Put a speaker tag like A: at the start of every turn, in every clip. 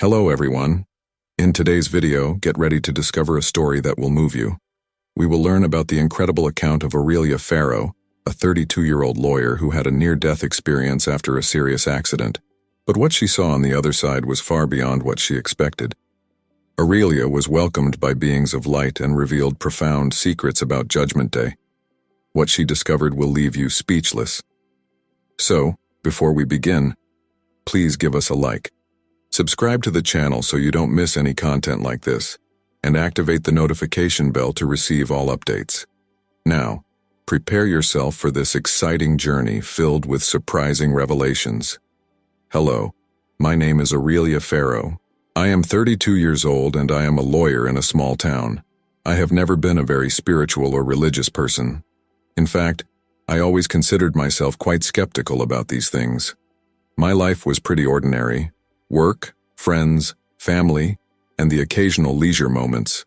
A: Hello everyone. In today's video, get ready to discover a story that will move you. We will learn about the incredible account of Aurelia Farrow, a 32-year-old lawyer who had a near-death experience after a serious accident. But what she saw on the other side was far beyond what she expected. Aurelia was welcomed by beings of light and revealed profound secrets about Judgment Day. What she discovered will leave you speechless. So, before we begin, please give us a like. Subscribe to the channel so you don't miss any content like this, and activate the notification bell to receive all updates. Now, prepare yourself for this exciting journey filled with surprising revelations. Hello, my name is Aurelia Farrow. I am 32 years old and I am a lawyer in a small town. I have never been a very spiritual or religious person. In fact, I always considered myself quite skeptical about these things. My life was pretty ordinary. Work, friends, family, and the occasional leisure moments.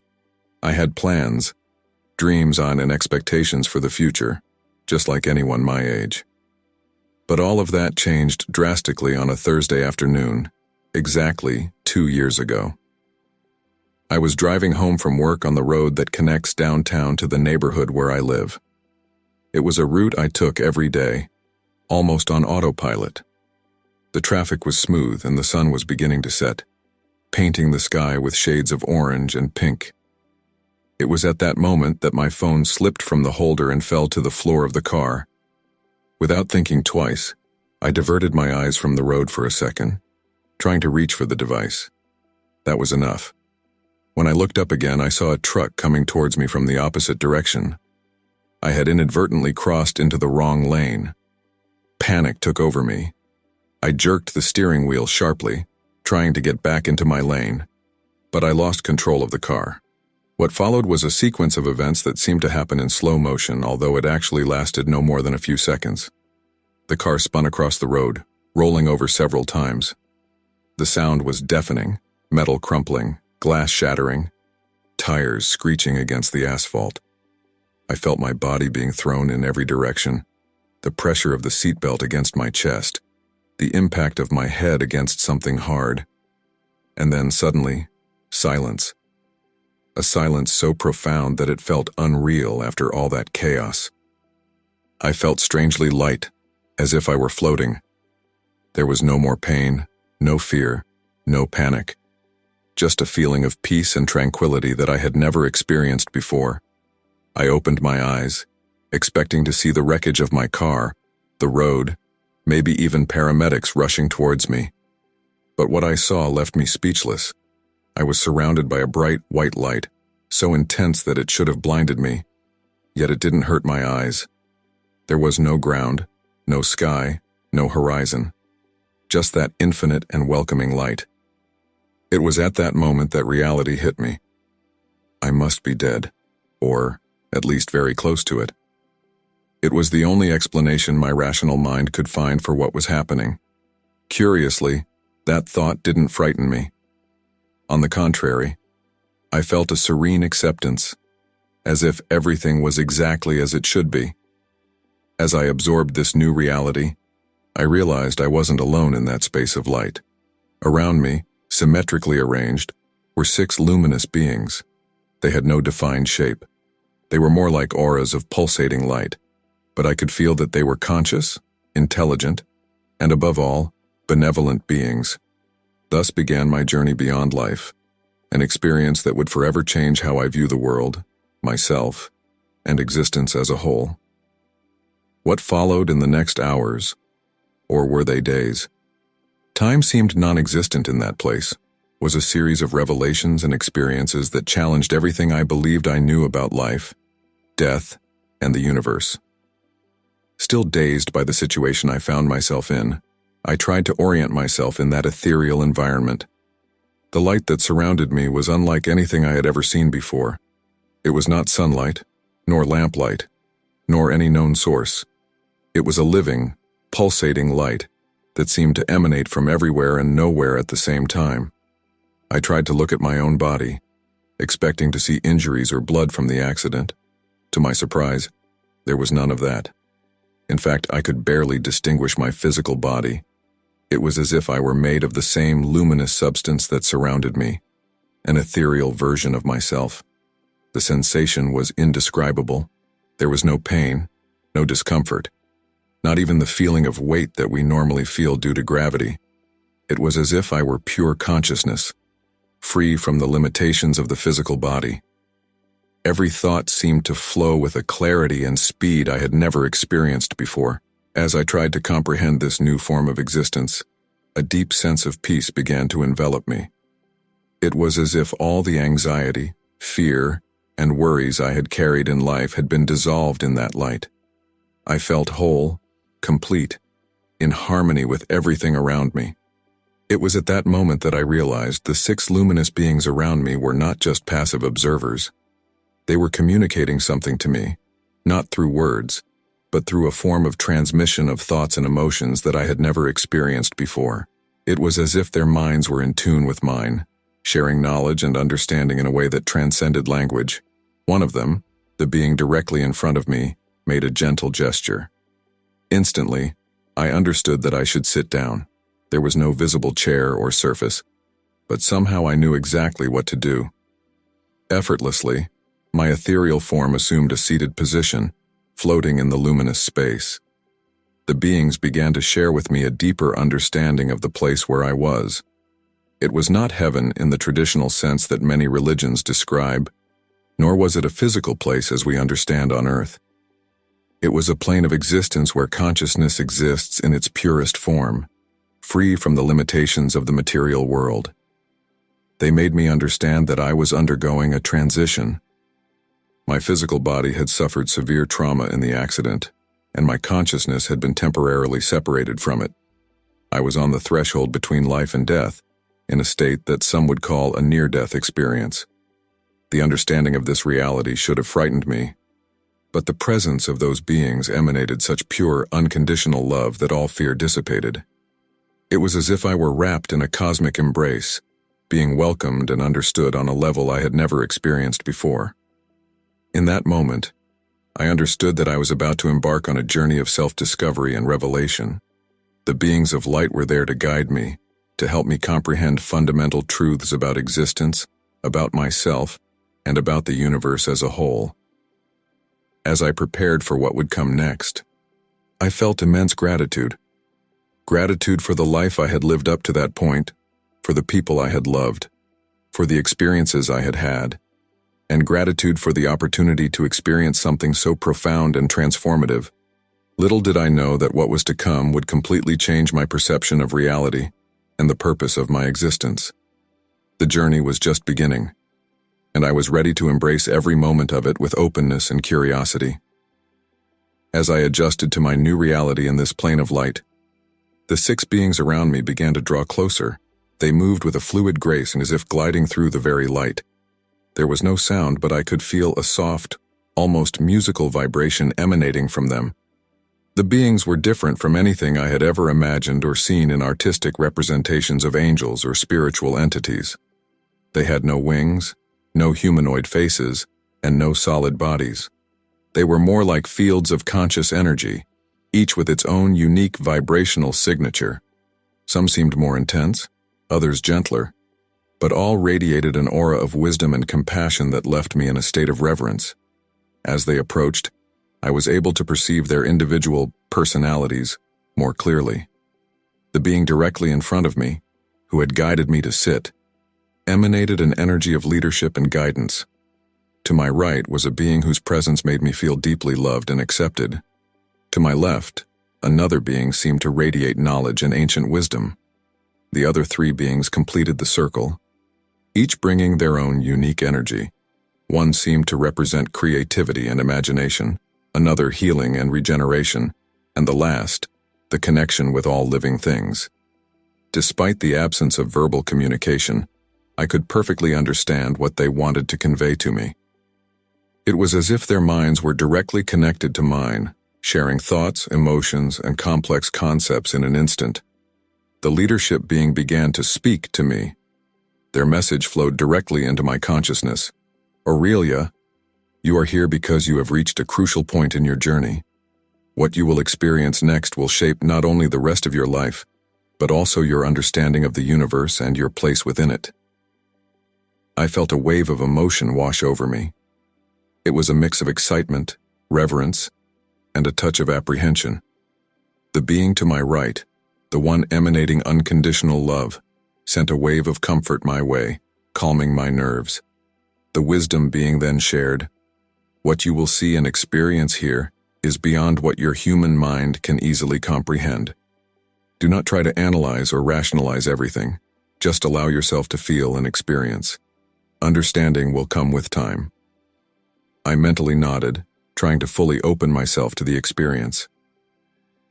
A: I had plans, dreams on and expectations for the future, just like anyone my age. But all of that changed drastically on a Thursday afternoon, exactly 2 years ago. I was driving home from work on the road that connects downtown to the neighborhood where I live. It was a route I took every day, almost on autopilot. The traffic was smooth and the sun was beginning to set, painting the sky with shades of orange and pink. It was at that moment that my phone slipped from the holder and fell to the floor of the car. Without thinking twice, I diverted my eyes from the road for a second, trying to reach for the device. That was enough. When I looked up again, I saw a truck coming towards me from the opposite direction. I had inadvertently crossed into the wrong lane. Panic took over me. I jerked the steering wheel sharply, trying to get back into my lane, but I lost control of the car. What followed was a sequence of events that seemed to happen in slow motion, although it actually lasted no more than a few seconds. The car spun across the road, rolling over several times. The sound was deafening, metal crumpling, glass shattering, tires screeching against the asphalt. I felt my body being thrown in every direction, the pressure of the seatbelt against my chest, the impact of my head against something hard. And then suddenly, silence. A silence so profound that it felt unreal after all that chaos. I felt strangely light, as if I were floating. There was no more pain, no fear, no panic. Just a feeling of peace and tranquility that I had never experienced before. I opened my eyes, expecting to see the wreckage of my car, the road, maybe even paramedics rushing towards me. But what I saw left me speechless. I was surrounded by a bright white light, so intense that it should have blinded me, yet it didn't hurt my eyes. There was no ground, no sky, no horizon, just that infinite and welcoming light. It was at that moment that reality hit me. I must be dead, or at least very close to it. It was the only explanation my rational mind could find for what was happening. Curiously, that thought didn't frighten me. On the contrary, I felt a serene acceptance, as if everything was exactly as it should be. As I absorbed this new reality, I realized I wasn't alone in that space of light. Around me, symmetrically arranged, were 6 luminous beings. They had no defined shape. They were more like auras of pulsating light, but I could feel that they were conscious, intelligent, and above all, benevolent beings. Thus began my journey beyond life, an experience that would forever change how I view the world, myself, and existence as a whole. What followed in the next hours, or were they days? Time seemed non-existent in that place, was a series of revelations and experiences that challenged everything I believed I knew about life, death, and the universe. Still dazed by the situation I found myself in, I tried to orient myself in that ethereal environment. The light that surrounded me was unlike anything I had ever seen before. It was not sunlight, nor lamplight, nor any known source. It was a living, pulsating light that seemed to emanate from everywhere and nowhere at the same time. I tried to look at my own body, expecting to see injuries or blood from the accident. To my surprise, there was none of that. In fact, I could barely distinguish my physical body. It was as if I were made of the same luminous substance that surrounded me, an ethereal version of myself. The sensation was indescribable. There was no pain, no discomfort, not even the feeling of weight that we normally feel due to gravity. It was as if I were pure consciousness, free from the limitations of the physical body. Every thought seemed to flow with a clarity and speed I had never experienced before. As I tried to comprehend this new form of existence, a deep sense of peace began to envelop me. It was as if all the anxiety, fear, and worries I had carried in life had been dissolved in that light. I felt whole, complete, in harmony with everything around me. It was at that moment that I realized the 6 luminous beings around me were not just passive observers. They were communicating something to me, not through words, but through a form of transmission of thoughts and emotions that I had never experienced before. It was as if their minds were in tune with mine, sharing knowledge and understanding in a way that transcended language. One of them, the being directly in front of me, made a gentle gesture. Instantly, I understood that I should sit down. There was no visible chair or surface, but somehow I knew exactly what to do. Effortlessly, my ethereal form assumed a seated position, floating in the luminous space. The beings began to share with me a deeper understanding of the place where I was. It was not heaven in the traditional sense that many religions describe, nor was it a physical place as we understand on earth. It was a plane of existence where consciousness exists in its purest form, free from the limitations of the material world. They made me understand that I was undergoing a transition. My physical body had suffered severe trauma in the accident, and my consciousness had been temporarily separated from it. I was on the threshold between life and death, in a state that some would call a near-death experience. The understanding of this reality should have frightened me, but the presence of those beings emanated such pure, unconditional love that all fear dissipated. It was as if I were wrapped in a cosmic embrace, being welcomed and understood on a level I had never experienced before. In that moment, I understood that I was about to embark on a journey of self-discovery and revelation. The beings of light were there to guide me, to help me comprehend fundamental truths about existence, about myself, and about the universe as a whole. As I prepared for what would come next, I felt immense gratitude. Gratitude for the life I had lived up to that point, for the people I had loved, for the experiences I had had, and gratitude for the opportunity to experience something so profound and transformative. Little did I know that what was to come would completely change my perception of reality and the purpose of my existence. The journey was just beginning, and I was ready to embrace every moment of it with openness and curiosity. As I adjusted to my new reality in this plane of light, the 6 beings around me began to draw closer. They moved with a fluid grace and as if gliding through the very light. There was no sound, but I could feel a soft, almost musical vibration emanating from them. The beings were different from anything I had ever imagined or seen in artistic representations of angels or spiritual entities. They had no wings, no humanoid faces, and no solid bodies. They were more like fields of conscious energy, each with its own unique vibrational signature. Some seemed more intense, others gentler, but all radiated an aura of wisdom and compassion that left me in a state of reverence. As they approached, I was able to perceive their individual personalities more clearly. The being directly in front of me, who had guided me to sit, emanated an energy of leadership and guidance. To my right was a being whose presence made me feel deeply loved and accepted. To my left, another being seemed to radiate knowledge and ancient wisdom. The other 3 beings completed the circle, each bringing their own unique energy. One seemed to represent creativity and imagination, another healing and regeneration, and the last, the connection with all living things. Despite the absence of verbal communication, I could perfectly understand what they wanted to convey to me. It was as if their minds were directly connected to mine, sharing thoughts, emotions, and complex concepts in an instant. The leadership being began to speak to me. Their message flowed directly into my consciousness. Aurelia, you are here because you have reached a crucial point in your journey. What you will experience next will shape not only the rest of your life, but also your understanding of the universe and your place within it. I felt a wave of emotion wash over me. It was a mix of excitement, reverence, and a touch of apprehension. The being to my right, the one emanating unconditional love, sent a wave of comfort my way, calming my nerves. The wisdom being then shared, what you will see and experience here is beyond what your human mind can easily comprehend. Do not try to analyze or rationalize everything. Just allow yourself to feel and experience. Understanding will come with time. I mentally nodded, trying to fully open myself to the experience.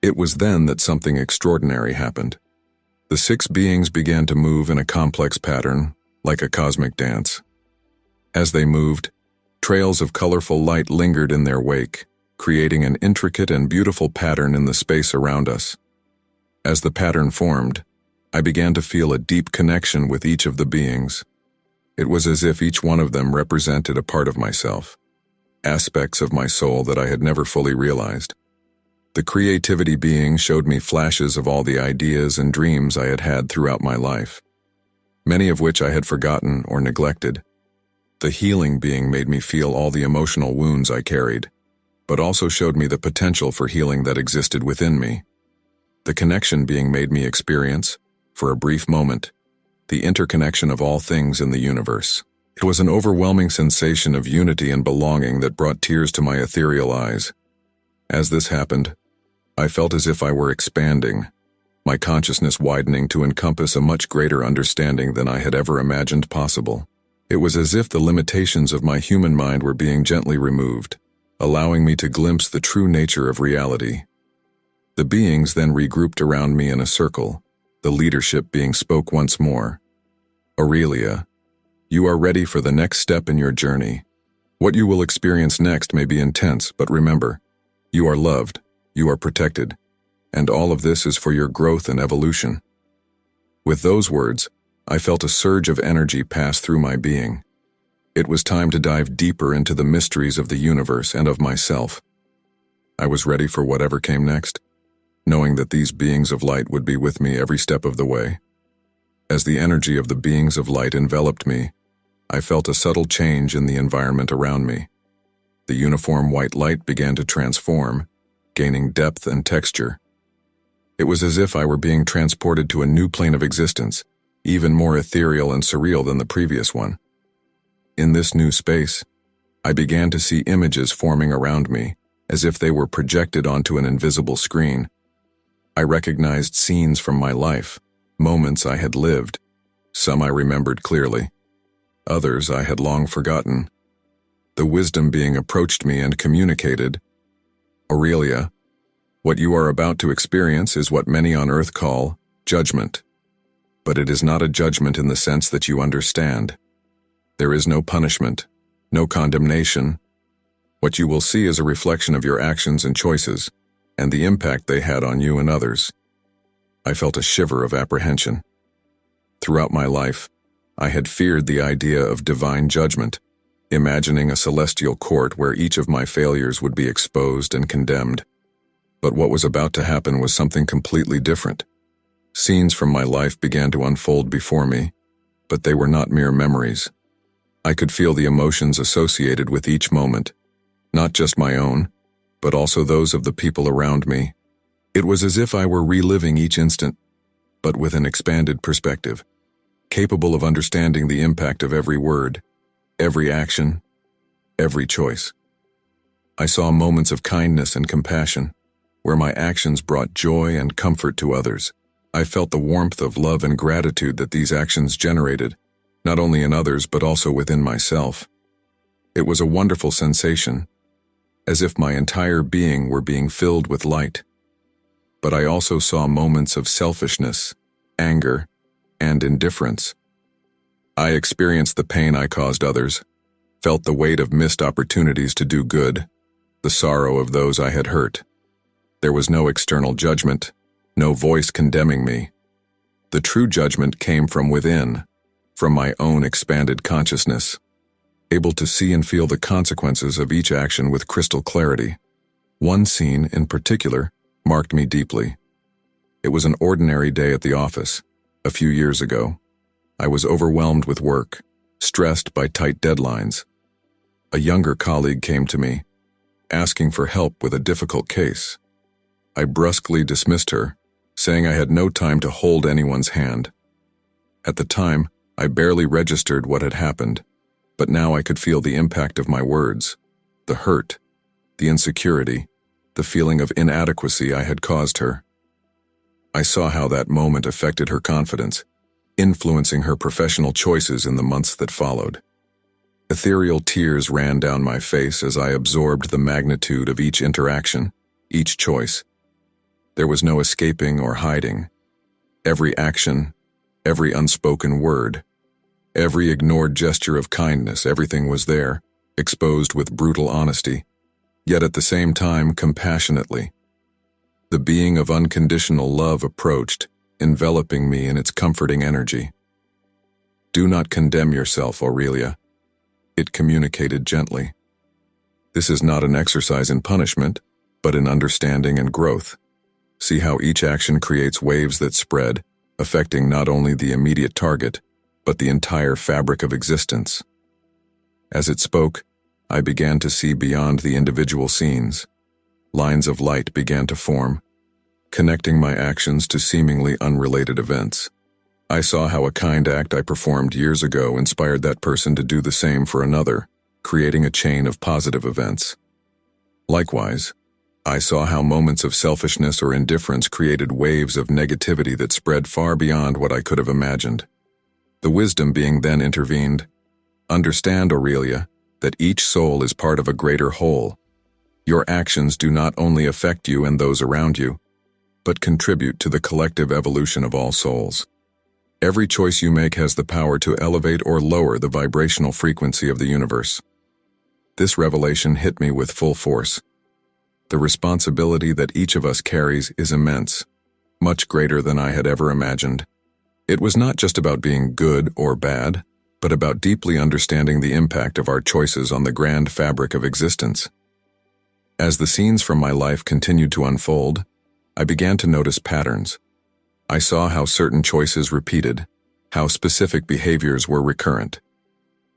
A: It was then that something extraordinary happened. The 6 beings began to move in a complex pattern, like a cosmic dance. As they moved, trails of colorful light lingered in their wake, creating an intricate and beautiful pattern in the space around us. As the pattern formed, I began to feel a deep connection with each of the beings. It was as if each one of them represented a part of myself, aspects of my soul that I had never fully realized. The creativity being showed me flashes of all the ideas and dreams I had had throughout my life, many of which I had forgotten or neglected. The healing being made me feel all the emotional wounds I carried, but also showed me the potential for healing that existed within me. The connection being made me experience, for a brief moment, the interconnection of all things in the universe. It was an overwhelming sensation of unity and belonging that brought tears to my ethereal eyes. As this happened, I felt as if I were expanding, my consciousness widening to encompass a much greater understanding than I had ever imagined possible. It was as if the limitations of my human mind were being gently removed, allowing me to glimpse the true nature of reality. The beings then regrouped around me in a circle, the leadership being spoke once more. Aurelia, you are ready for the next step in your journey. What you will experience next may be intense, but remember, you are loved, you are protected, and all of this is for your growth and evolution. With those words, I felt a surge of energy pass through my being. It was time to dive deeper into the mysteries of the universe and of myself. I was ready for whatever came next, knowing that these beings of light would be with me every step of the way. As the energy of the beings of light enveloped me, I felt a subtle change in the environment around me. The uniform white light began to transform, gaining depth and texture. It was as if I were being transported to a new plane of existence, even more ethereal and surreal than the previous one. In this new space, I began to see images forming around me, as if they were projected onto an invisible screen. I recognized scenes from my life, moments I had lived. Some I remembered clearly. Others I had long forgotten. The wisdom being approached me and communicated, Aurelia, what you are about to experience is what many on earth call judgment. But it is not a judgment in the sense that you understand. There is no punishment, no condemnation. What you will see is a reflection of your actions and choices, and the impact they had on you and others. I felt a shiver of apprehension. Throughout my life, I had feared the idea of divine judgment, imagining a celestial court where each of my failures would be exposed and condemned. But what was about to happen was something completely different. Scenes from my life began to unfold before me, but they were not mere memories. I could feel the emotions associated with each moment, not just my own, but also those of the people around me. It was as if I were reliving each instant, but with an expanded perspective, capable of understanding the impact of every word, every action, every choice. I saw moments of kindness and compassion, where my actions brought joy and comfort to others. I felt the warmth of love and gratitude that these actions generated, not only in others but also within myself. It was a wonderful sensation, as if my entire being were being filled with light. But I also saw moments of selfishness, anger, and indifference. I experienced the pain I caused others, felt the weight of missed opportunities to do good, the sorrow of those I had hurt. There was no external judgment, no voice condemning me. The true judgment came from within, from my own expanded consciousness, able to see and feel the consequences of each action with crystal clarity. One scene, in particular, marked me deeply. It was an ordinary day at the office, a few years ago. I was overwhelmed with work, stressed by tight deadlines. A younger colleague came to me, asking for help with a difficult case. I brusquely dismissed her, saying I had no time to hold anyone's hand. At the time, I barely registered what had happened, but now I could feel the impact of my words, the hurt, the insecurity, the feeling of inadequacy I had caused her. I saw how that moment affected her confidence, influencing her professional choices in the months that followed. Ethereal tears ran down my face as I absorbed the magnitude of each interaction, each choice. There was no escaping or hiding. Every action, every unspoken word, every ignored gesture of kindness, everything was there, exposed with brutal honesty, yet at the same time compassionately. The being of unconditional love approached, enveloping me in its comforting energy. "Do not condemn yourself, Aurelia," it communicated gently. "This is not an exercise in punishment, but in understanding and growth. See how each action creates waves that spread, affecting not only the immediate target, but the entire fabric of existence." As it spoke, I began to see beyond the individual scenes. Lines of light began to form, connecting my actions to seemingly unrelated events. I saw how a kind act I performed years ago inspired that person to do the same for another, creating a chain of positive events. Likewise, I saw how moments of selfishness or indifference created waves of negativity that spread far beyond what I could have imagined. The wisdom being then intervened. "Understand, Aurelia, that each soul is part of a greater whole. Your actions do not only affect you and those around you, but contribute to the collective evolution of all souls. Every choice you make has the power to elevate or lower the vibrational frequency of the universe." This revelation hit me with full force. The responsibility that each of us carries is immense, much greater than I had ever imagined. It was not just about being good or bad, but about deeply understanding the impact of our choices on the grand fabric of existence. As the scenes from my life continued to unfold, I began to notice patterns. I saw how certain choices repeated, how specific behaviors were recurrent.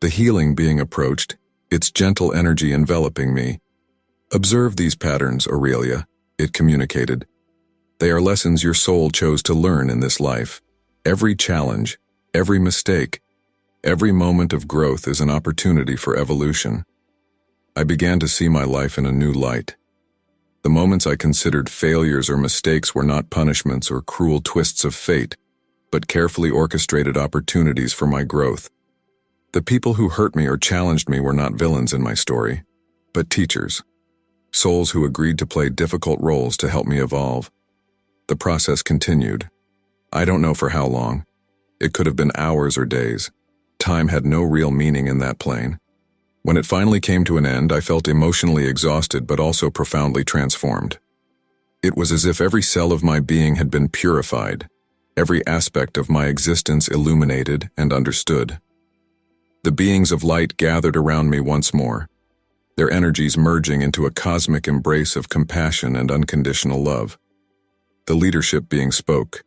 A: The healing being approached, its gentle energy enveloping me. "Observe these patterns, Aurelia," it communicated. "They are lessons your soul chose to learn in this life. Every challenge, every mistake, every moment of growth is an opportunity for evolution." I began to see my life in a new light. The moments I considered failures or mistakes were not punishments or cruel twists of fate, but carefully orchestrated opportunities for my growth. The people who hurt me or challenged me were not villains in my story, but teachers. Souls who agreed to play difficult roles to help me evolve. The process continued. I don't know for how long. It could have been hours or days. Time had no real meaning in that plane. When it finally came to an end, I felt emotionally exhausted but also profoundly transformed. It was as if every cell of my being had been purified, every aspect of my existence illuminated and understood. The beings of light gathered around me once more, their energies merging into a cosmic embrace of compassion and unconditional love. The leadership being spoke.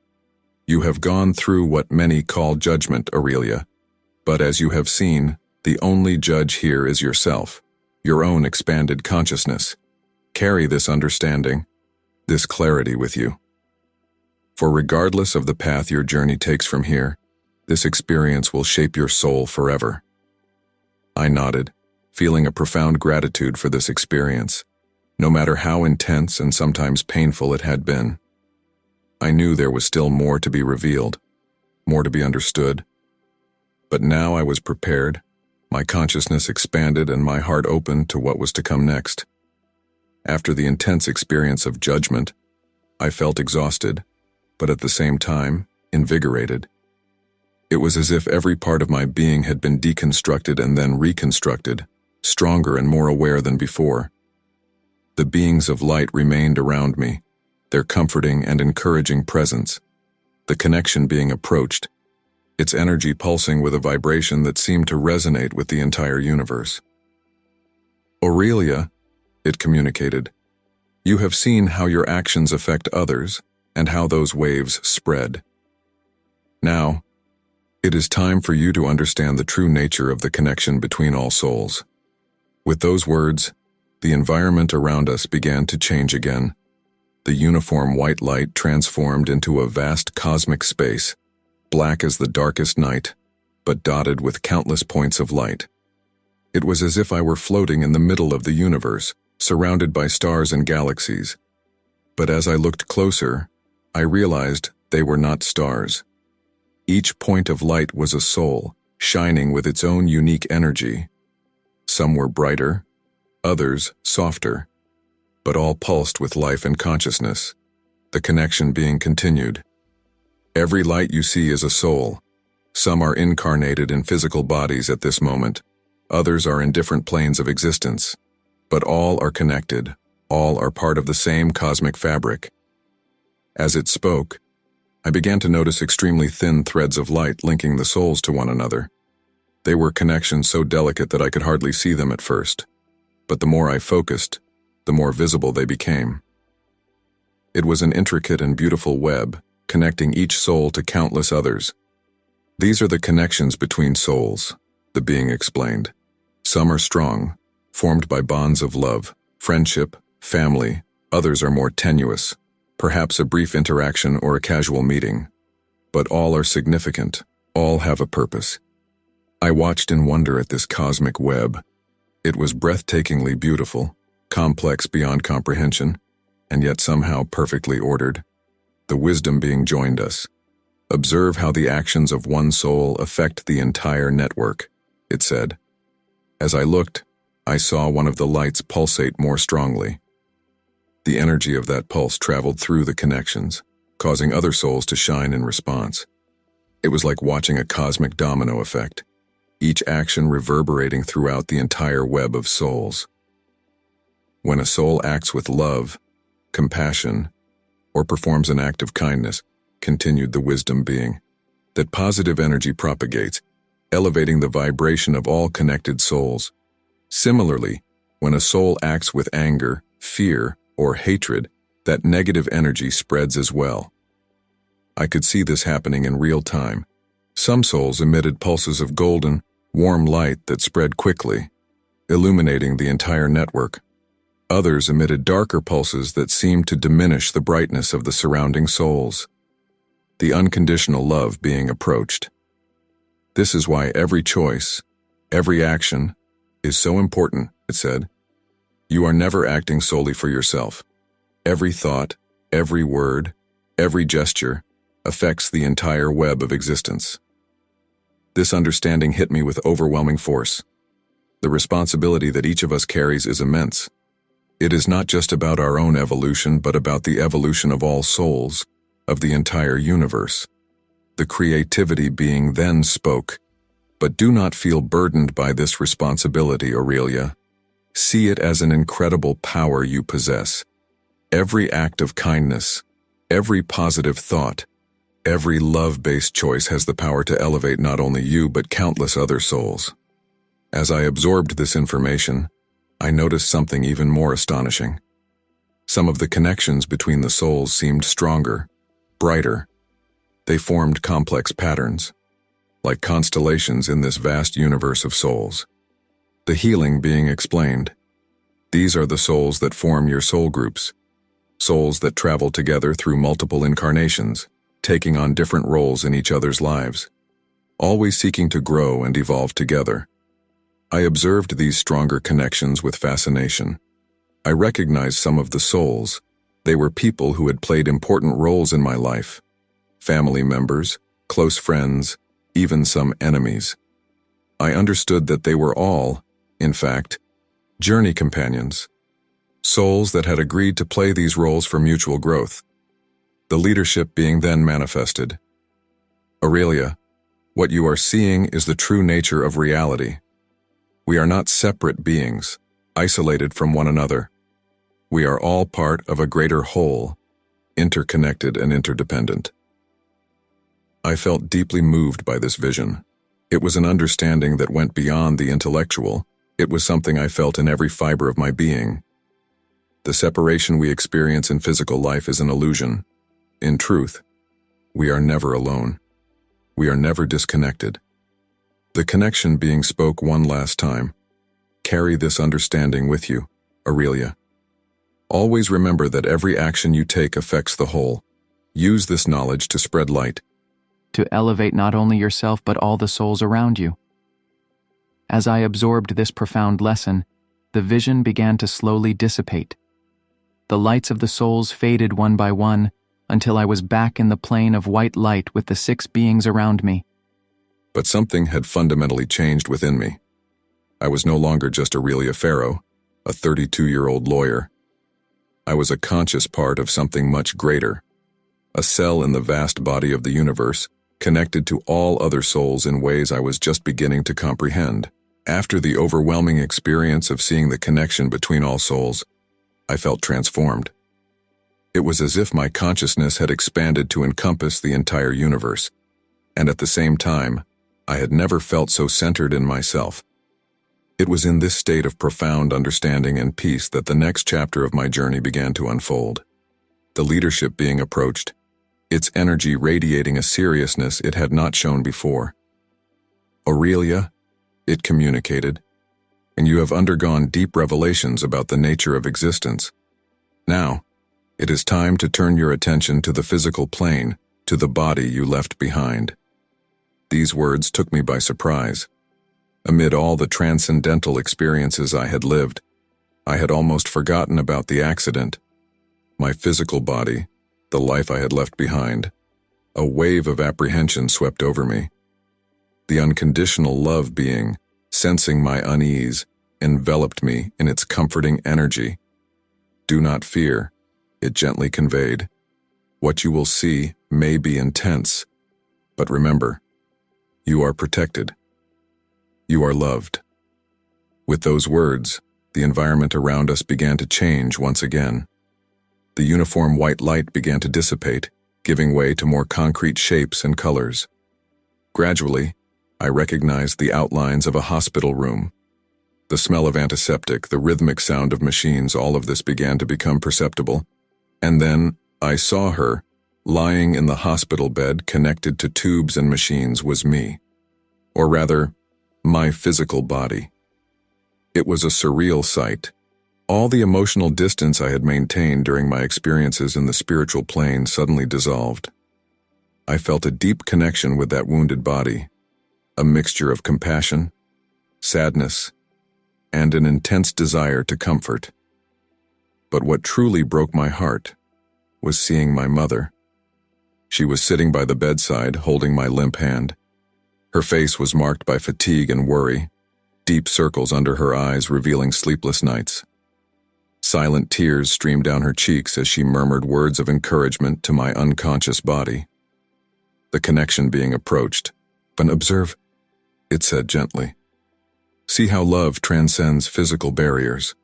A: "You have gone through what many call judgment, Aurelia, but as you have seen, the only judge here is yourself, your own expanded consciousness. Carry this understanding, this clarity with you. For regardless of the path your journey takes from here, this experience will shape your soul forever." I nodded, feeling a profound gratitude for this experience, no matter how intense and sometimes painful it had been. I knew there was still more to be revealed, more to be understood. But now I was prepared, my consciousness expanded and my heart opened to what was to come next. After the intense experience of judgment, I felt exhausted, but at the same time, invigorated. It was as if every part of my being had been deconstructed and then reconstructed, stronger and more aware than before. The beings of light remained around me, their comforting and encouraging presence, the connection being approached, its energy pulsing with a vibration that seemed to resonate with the entire universe. "Aurelia," it communicated, "you have seen how your actions affect others, and how those waves spread. Now, it is time for you to understand the true nature of the connection between all souls. With those words, the environment around us began to change again. The uniform white light transformed into a vast cosmic space, black as the darkest night, but dotted with countless points of light. It was as if I were floating in the middle of the universe, surrounded by stars and galaxies. But as I looked closer, I realized they were not stars. Each point of light was a soul, shining with its own unique energy. Some were brighter, others softer, but all pulsed with life and consciousness, the connection being continued. Every light you see is a soul. Some are incarnated in physical bodies at this moment, others are in different planes of existence, but all are connected, all are part of the same cosmic fabric. As it spoke, I began to notice extremely thin threads of light linking the souls to one another. They were connections so delicate that I could hardly see them at first, but the more I focused, the more visible they became. It was an intricate and beautiful web, connecting each soul to countless others. These are the connections between souls, the being explained. Some are strong, formed by bonds of love, friendship, family. Others are more tenuous, perhaps a brief interaction or a casual meeting. But all are significant, all have a purpose. I watched in wonder at this cosmic web. It was breathtakingly beautiful, complex beyond comprehension, and yet somehow perfectly ordered. The wisdom being joined us. Observe how the actions of one soul affect the entire network, it said. As I looked, I saw one of the lights pulsate more strongly. The energy of that pulse traveled through the connections, causing other souls to shine in response. It was like watching a cosmic domino effect, each action reverberating throughout the entire web of souls. When a soul acts with love, compassion, or performs an act of kindness, continued the wisdom being, that positive energy propagates, elevating the vibration of all connected souls. Similarly, when a soul acts with anger, fear, or hatred, that negative energy spreads as well. I could see this happening in real time. Some souls emitted pulses of golden, warm light that spread quickly, illuminating the entire network. Others emitted darker pulses that seemed to diminish the brightness of the surrounding souls. The unconditional love being approached. This is why every choice, every action, is so important, it said. You are never acting solely for yourself. Every thought, every word, every gesture affects the entire web of existence. This understanding hit me with overwhelming force. The responsibility that each of us carries is immense. It is not just about our own evolution, but about the evolution of all souls, of the entire universe. The creativity being then spoke, but do not feel burdened by this responsibility, Aurelia. See it as an incredible power you possess. Every act of kindness, every positive thought, every love-based choice has the power to elevate not only you but countless other souls. As I absorbed this information, I noticed something even more astonishing. Some of the connections between the souls seemed stronger, brighter. They formed complex patterns, like constellations in this vast universe of souls. The healing being explained. These are the souls that form your soul groups, souls that travel together through multiple incarnations, taking on different roles in each other's lives, always seeking to grow and evolve together. I observed these stronger connections with fascination. I recognized some of the souls. They were people who had played important roles in my life. Family members, close friends, even some enemies. I understood that they were all, in fact, journey companions, souls that had agreed to play these roles for mutual growth. The leadership being then manifested. Aurelia, what you are seeing is the true nature of reality. We are not separate beings, isolated from one another. We are all part of a greater whole, interconnected and interdependent. I felt deeply moved by this vision. It was an understanding that went beyond the intellectual. It was something I felt in every fiber of my being. The separation we experience in physical life is an illusion. In truth, we are never alone. We are never disconnected. The connection being spoke one last time. Carry this understanding with you, Aurelia. Always remember that every action you take affects the whole. Use this knowledge to spread light.
B: To elevate not only yourself but all the souls around you. As I absorbed this profound lesson, the vision began to slowly dissipate. The lights of the souls faded one by one until I was back in the plane of white light with the 6 beings around me.
A: But something had fundamentally changed within me. I was no longer just Aurelia Farrow, a 32-year-old lawyer. I was a conscious part of something much greater, a cell in the vast body of the universe, connected to all other souls in ways I was just beginning to comprehend. After the overwhelming experience of seeing the connection between all souls, I felt transformed. It was as if my consciousness had expanded to encompass the entire universe, and at the same time, I had never felt so centered in myself. It was in this state of profound understanding and peace that the next chapter of my journey began to unfold. The leadership being approached, its energy radiating a seriousness it had not shown before. Aurelia, it communicated, and you have undergone deep revelations about the nature of existence. Now, it is time to turn your attention to the physical plane, to the body you left behind. These words took me by surprise. Amid all the transcendental experiences I had lived, I had almost forgotten about the accident. My physical body, the life I had left behind. A wave of apprehension swept over me. The unconditional love being, sensing my unease, enveloped me in its comforting energy. Do not fear, it gently conveyed. What you will see may be intense, but remember, you are protected. You are loved. With those words, the environment around us began to change once again. The uniform white light began to dissipate, giving way to more concrete shapes and colors. Gradually, I recognized the outlines of a hospital room. The smell of antiseptic, the rhythmic sound of machines, all of this began to become perceptible. And then, I saw her, lying in the hospital bed connected to tubes and machines, was me. Or rather, my physical body. It was a surreal sight. All the emotional distance I had maintained during my experiences in the spiritual plane suddenly dissolved. I felt a deep connection with that wounded body, a mixture of compassion, sadness, and an intense desire to comfort. But what truly broke my heart was seeing my mother. She was sitting by the bedside, holding my limp hand. Her face was marked by fatigue and worry, deep circles under her eyes revealing sleepless nights. Silent tears streamed down her cheeks as she murmured words of encouragement to my unconscious body. The connection being approached. "But observe," it said gently. "See how love transcends physical barriers."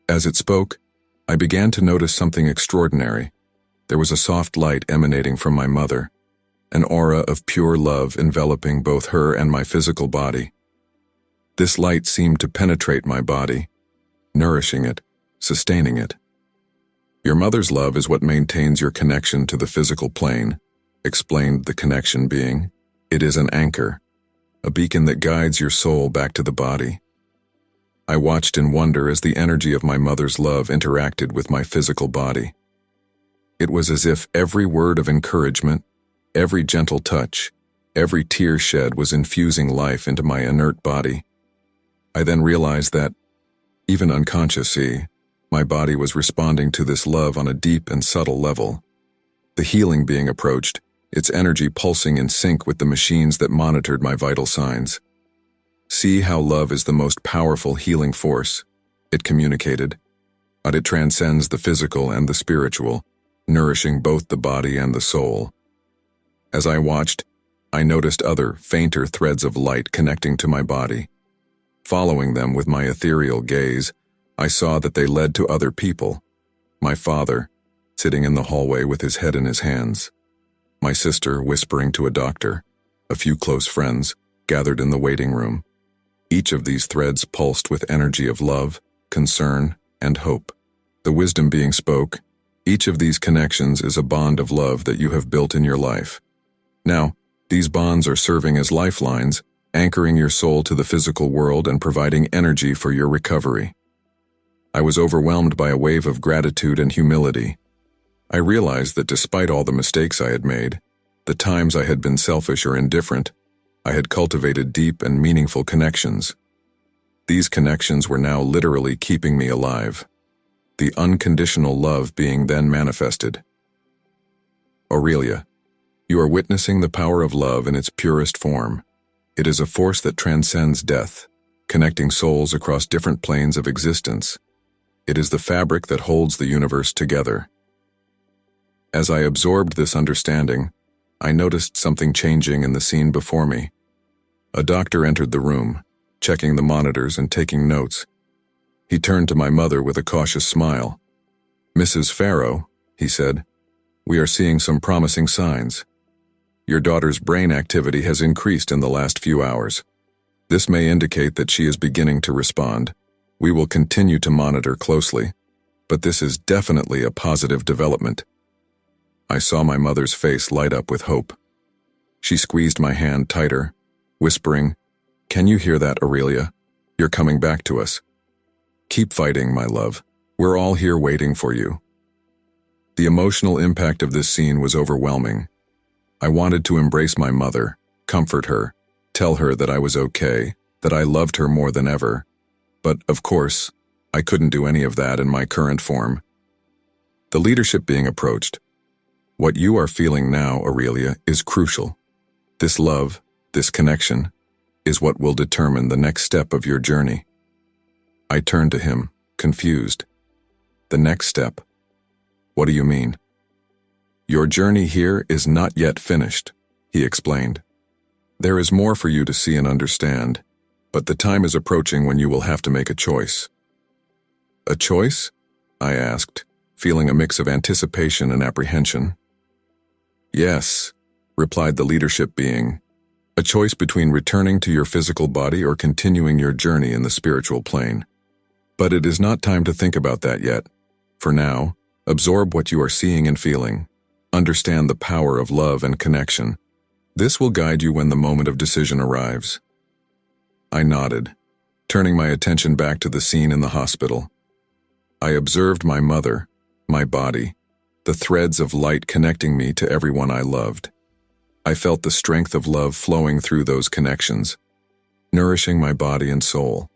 A: As it spoke, I began to notice something extraordinary. There was a soft light emanating from my mother, an aura of pure love enveloping both her and my physical body. This light seemed to penetrate my body, nourishing it, sustaining it. "Your mother's love is what maintains your connection to the physical plane," explained the connection being. "It is an anchor, a beacon that guides your soul back to the body." I watched in wonder as the energy of my mother's love interacted with my physical body. It was as if every word of encouragement, every gentle touch, every tear shed was infusing life into my inert body. I then realized that, even unconsciously, my body was responding to this love on a deep and subtle level. The healing being approached, its energy pulsing in sync with the machines that monitored my vital signs. "See how love is the most powerful healing force," it communicated. "But it transcends the physical and the spiritual, nourishing both the body and the soul." As I watched, I noticed other, fainter threads of light connecting to my body. Following them with my ethereal gaze, I saw that they led to other people. My father, sitting in the hallway with his head in his hands. My sister, whispering to a doctor. A few close friends, gathered in the waiting room. Each of these threads pulsed with energy of love, concern, and hope. The wisdom being spoke, Each of these connections is a bond of love that you have built in your life. Now, these bonds are serving as lifelines, anchoring your soul to the physical world and providing energy for your recovery. I was overwhelmed by a wave of gratitude and humility. I realized that despite all the mistakes I had made, the times I had been selfish or indifferent, I had cultivated deep and meaningful connections. These connections were now literally keeping me alive, the unconditional love being then manifested. Aurelia, you are witnessing the power of love in its purest form. It is a force that transcends death, connecting souls across different planes of existence. It is the fabric that holds the universe together. As I absorbed this understanding, I noticed something changing in the scene before me. A doctor entered the room, checking the monitors and taking notes. He turned to my mother with a cautious smile. "Mrs. Farrow," he said, "we are seeing some promising signs. Your daughter's brain activity has increased in the last few hours. This may indicate that she is beginning to respond. We will continue to monitor closely, but this is definitely a positive development." I saw my mother's face light up with hope. She squeezed my hand tighter, whispering, "Can you hear that, Aurelia? You're coming back to us. Keep fighting, my love. We're all here waiting for you." The emotional impact of this scene was overwhelming. I wanted to embrace my mother, comfort her, tell her that I was okay, that I loved her more than ever. But, of course, I couldn't do any of that in my current form. The leadership being approached. "What you are feeling now, Aurelia, is crucial. This love, this connection, is what will determine the next step of your journey." I turned to him, confused. "The next step? What do you mean?" "Your journey here is not yet finished," he explained. "There is more for you to see and understand, but the time is approaching when you will have to make a choice." "A choice?" I asked, feeling a mix of anticipation and apprehension. "Yes," replied the leadership being, "a choice between returning to your physical body or continuing your journey in the spiritual plane. But it is not time to think about that yet. For now, absorb what you are seeing and feeling. Understand the power of love and connection. This will guide you when the moment of decision arrives." I nodded, turning my attention back to the scene in the hospital. I observed my mother, my body, the threads of light connecting me to everyone I loved. I felt the strength of love flowing through those connections, nourishing my body and soul.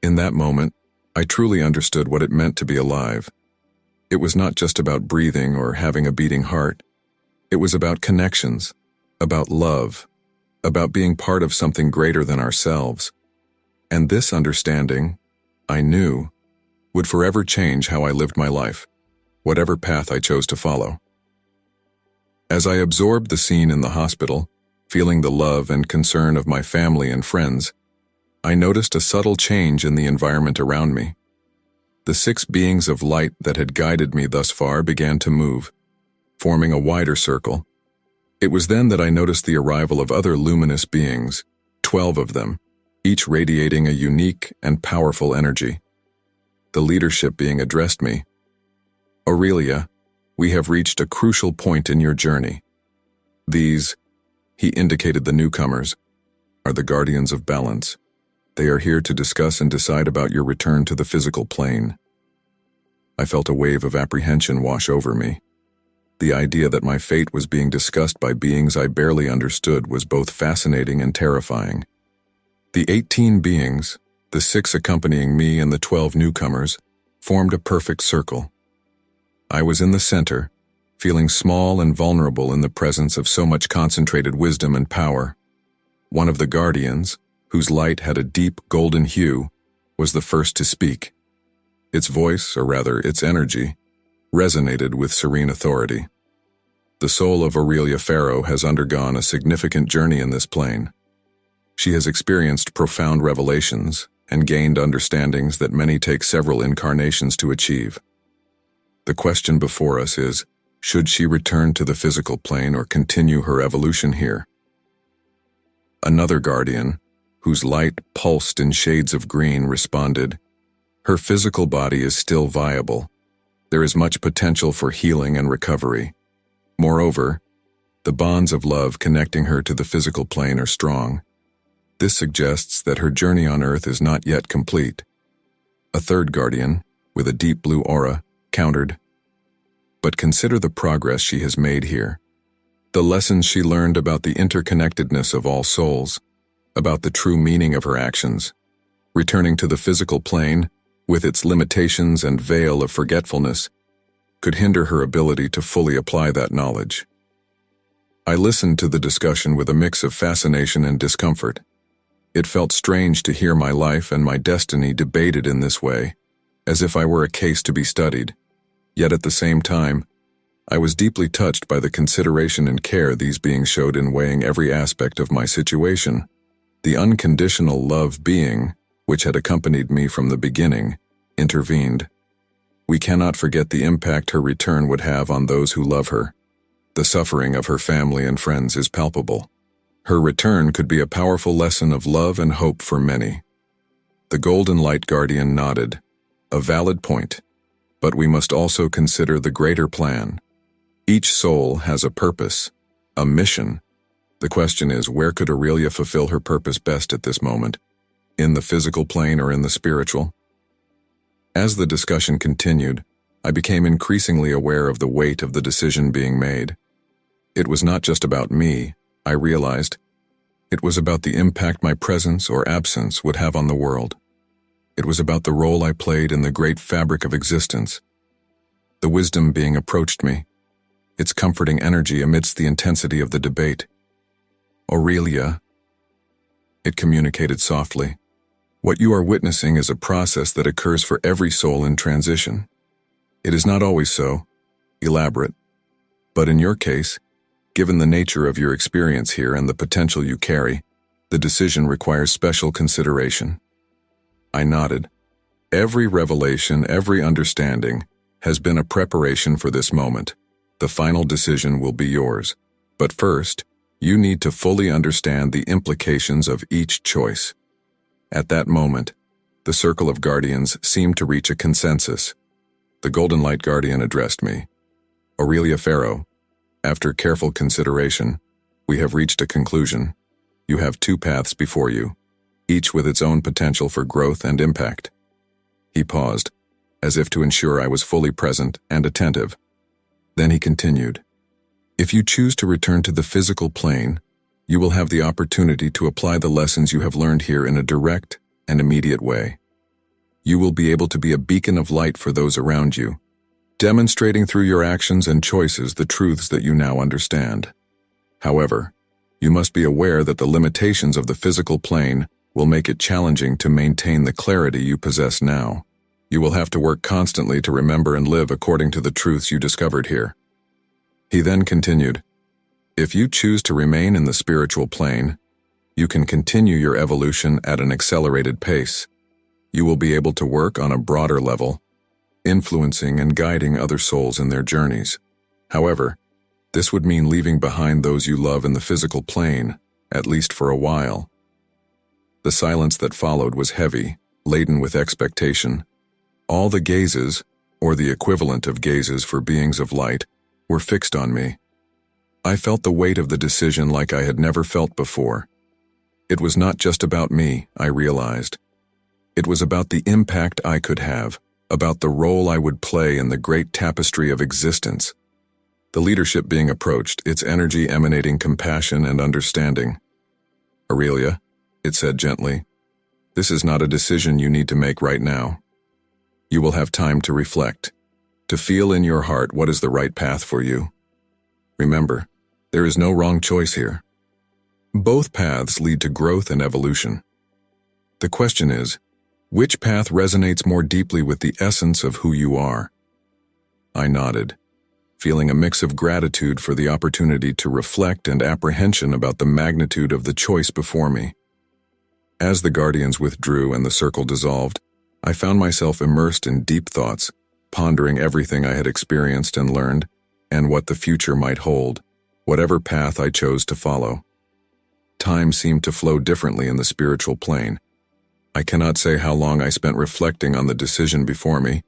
A: In that moment, I truly understood what it meant to be alive. It was not just about breathing or having a beating heart. It was about connections, about love, about being part of something greater than ourselves. And this understanding, I knew, would forever change how I lived my life, whatever path I chose to follow. As I absorbed the scene in the hospital, feeling the love and concern of my family and friends, I noticed a subtle change in the environment around me. The 6 beings of light that had guided me thus far began to move, forming a wider circle. It was then that I noticed the arrival of other luminous beings, 12 of them, each radiating a unique and powerful energy. The leadership being addressed me. "Aurelia, we have reached a crucial point in your journey. These," he indicated the newcomers, "are the guardians of balance. They are here to discuss and decide about your return to the physical plane." I felt a wave of apprehension wash over me. The idea that my fate was being discussed by beings I barely understood was both fascinating and terrifying. The 18 beings, the 6 accompanying me and the 12 newcomers, formed a perfect circle. I was in the center, feeling small and vulnerable in the presence of so much concentrated wisdom and power. One of the guardians, whose light had a deep golden hue, was the first to speak. Its voice, or rather its energy, resonated with serene authority. "The soul of Aurelia Farrow has undergone a significant journey in this plane. She has experienced profound revelations and gained understandings that many take several incarnations to achieve. The question before us is, should she return to the physical plane or continue her evolution here?" Another guardian, whose light pulsed in shades of green, responded, "Her physical body is still viable. there is much potential for healing and recovery. Moreover, the bonds of love connecting her to the physical plane are strong. This suggests that her journey on Earth is not yet complete. A third guardian, with a deep blue aura, countered, "But consider the progress she has made here. The lessons she learned about the interconnectedness of all souls, about the true meaning of her actions. Returning to the physical plane, with its limitations and veil of forgetfulness, could hinder her ability to fully apply that knowledge." I listened to the discussion with a mix of fascination and discomfort. It felt strange to hear my life and my destiny debated in this way, as if I were a case to be studied. Yet at the same time, I was deeply touched by the consideration and care these beings showed in weighing every aspect of my situation. The unconditional love being, which had accompanied me from the beginning, intervened. We cannot forget the impact her return would have on those who love her. The suffering of her family and friends is palpable. Her return could be a powerful lesson of love and hope for many. The Golden Light Guardian nodded. A valid point. But we must also consider the greater plan. Each soul has a purpose, a mission. The question is, where could Aurelia fulfill her purpose best at this moment? In the physical plane or in the spiritual? As the discussion continued, I became increasingly aware of the weight of the decision being made. It was not just about me, I realized. It was about the impact my presence or absence would have on the world. It was about the role I played in the great fabric of existence. The wisdom being approached me, its comforting energy amidst the intensity of the debate. "Aurelia," it communicated softly, "what you are witnessing is a process that occurs for every soul in transition. It is not always so elaborate, but in your case, given the nature of your experience here and the potential you carry, the decision requires special consideration." I nodded. Every revelation, every understanding, has been a preparation for this moment. The final decision will be yours. But first, you need to fully understand the implications of each choice. At that moment, the circle of guardians seemed to reach a consensus. The Golden Light Guardian addressed me. "Aurelia Farrow, after careful consideration, we have reached a conclusion. You have two paths before you, each with its own potential for growth and impact." He paused, as if to ensure I was fully present and attentive. Then he continued, "If you choose to return to the physical plane, you will have the opportunity to apply the lessons you have learned here in a direct and immediate way. You will be able to be a beacon of light for those around you, demonstrating through your actions and choices the truths that you now understand. However, you must be aware that the limitations of the physical plane will make it challenging to maintain the clarity you possess now. You will have to work constantly to remember and live according to the truths you discovered here." He then continued, "If you choose to remain in the spiritual plane, you can continue your evolution at an accelerated pace. You will be able to work on a broader level, influencing and guiding other souls in their journeys. However, this would mean leaving behind those you love in the physical plane, at least for a while." The silence that followed was heavy, laden with expectation. All the gazes, or the equivalent of gazes for beings of light, were fixed on me. I felt the weight of the decision like I had never felt before. It was not just about me, I realized. It was about the impact I could have, about the role I would play in the great tapestry of existence. The leadership being approached, its energy emanating compassion and understanding. "Aurelia," it said gently, "this is not a decision you need to make right now. You will have time to reflect, to feel in your heart what is the right path for you. Remember, there is no wrong choice here. Both paths lead to growth and evolution. The question is, which path resonates more deeply with the essence of who you are?" I nodded, feeling a mix of gratitude for the opportunity to reflect and apprehension about the magnitude of the choice before me. As the guardians withdrew and the circle dissolved, I found myself immersed in deep thoughts, pondering everything I had experienced and learned, and what the future might hold, whatever path I chose to follow. Time seemed to flow differently in the spiritual plane. I cannot say how long I spent reflecting on the decision before me,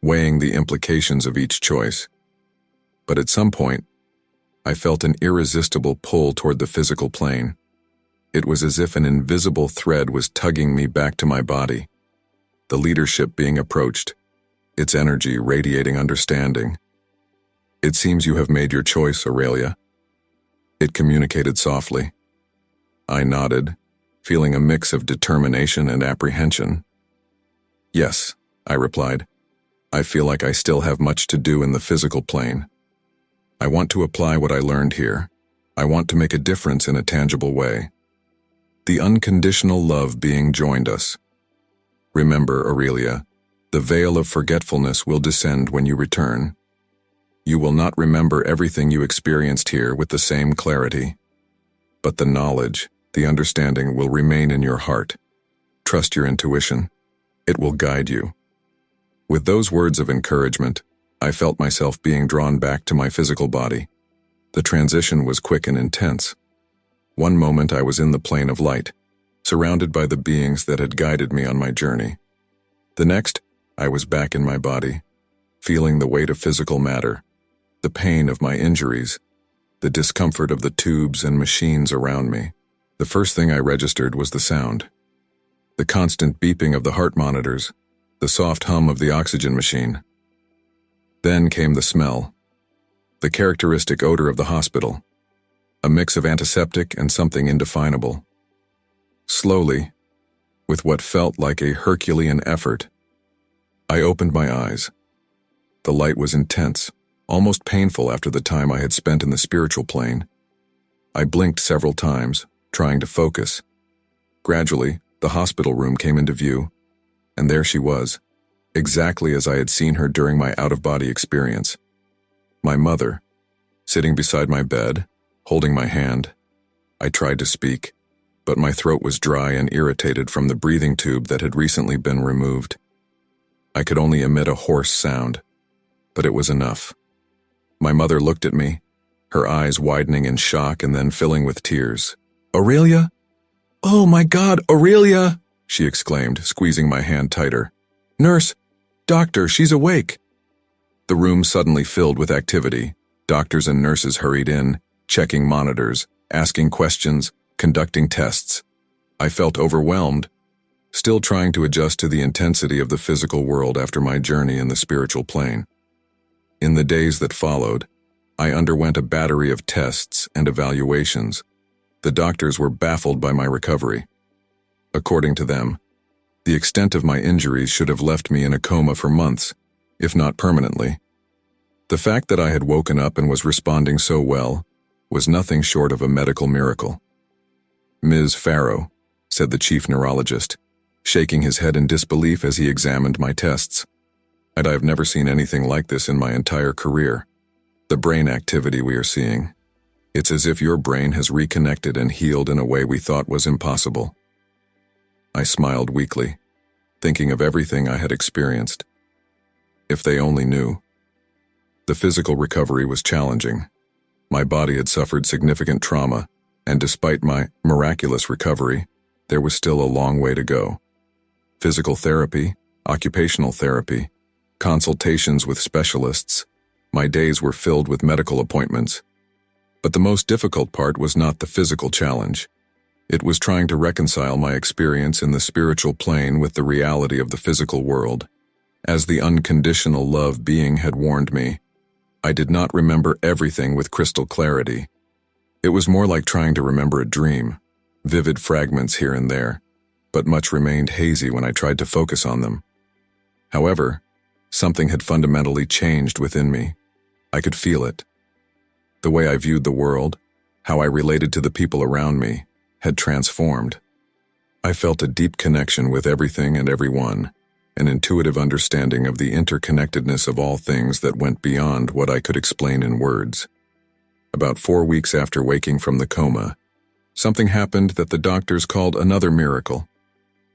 A: weighing the implications of each choice. But at some point, I felt an irresistible pull toward the physical plane. It was as if an invisible thread was tugging me back to my body. The leadership being approached, its energy radiating understanding. "It seems you have made your choice, Aurelia," it communicated softly. I nodded, feeling a mix of determination and apprehension. "Yes," I replied. "I feel like I still have much to do in the physical plane. I want to apply what I learned here. I want to make a difference in a tangible way." The unconditional love being joined us. "Remember, Aurelia, the veil of forgetfulness will descend when you return. You will not remember everything you experienced here with the same clarity. But the knowledge, the understanding will remain in your heart. Trust your intuition. It will guide you." With those words of encouragement, I felt myself being drawn back to my physical body. The transition was quick and intense. One moment I was in the plane of light, surrounded by the beings that had guided me on my journey. The next, I was back in my body, feeling the weight of physical matter, the pain of my injuries, the discomfort of the tubes and machines around me. The first thing I registered was the sound. The constant beeping of the heart monitors, the soft hum of the oxygen machine. Then came the smell, the characteristic odor of the hospital, a mix of antiseptic and something indefinable. Slowly, with what felt like a Herculean effort, I opened my eyes. The light was intense, almost painful after the time I had spent in the spiritual plane. I blinked several times, trying to focus. Gradually, the hospital room came into view, and there she was, exactly as I had seen her during my out-of-body experience. My mother, sitting beside my bed, holding my hand. I tried to speak, but my throat was dry and irritated from the breathing tube that had recently been removed. I could only emit a hoarse sound, but it was enough. My mother looked at me, her eyes widening in shock and then filling with tears. "Aurelia? Oh my God, Aurelia!" she exclaimed, squeezing my hand tighter. "Nurse! Doctor, she's awake!" The room suddenly filled with activity. Doctors and nurses hurried in, checking monitors, asking questions, conducting tests. I felt overwhelmed, still trying to adjust to the intensity of the physical world after my journey in the spiritual plane. In the days that followed, I underwent a battery of tests and evaluations. The doctors were baffled by my recovery. According to them, the extent of my injuries should have left me in a coma for months, if not permanently. The fact that I had woken up and was responding so well was nothing short of a medical miracle. "Ms. Farrow," said the chief neurologist, shaking his head in disbelief as he examined my tests. And I have never seen anything like this in my entire career. The brain activity we are seeing. It's as if your brain has reconnected and healed in a way we thought was impossible. I smiled weakly, thinking of everything I had experienced. If they only knew. The physical recovery was challenging. My body had suffered significant trauma, and despite my miraculous recovery, there was still a long way to go. Physical therapy, occupational therapy, consultations with specialists. My days were filled with medical appointments. But the most difficult part was not the physical challenge. It was trying to reconcile my experience in the spiritual plane with the reality of the physical world. As the unconditional love being had warned me, I did not remember everything with crystal clarity. It was more like trying to remember a dream, vivid fragments here and there, but much remained hazy when I tried to focus on them. However, something had fundamentally changed within me. I could feel it. The way I viewed the world, how I related to the people around me, had transformed. I felt a deep connection with everything and everyone, an intuitive understanding of the interconnectedness of all things that went beyond what I could explain in words. About 4 weeks after waking from the coma, something happened that the doctors called another miracle.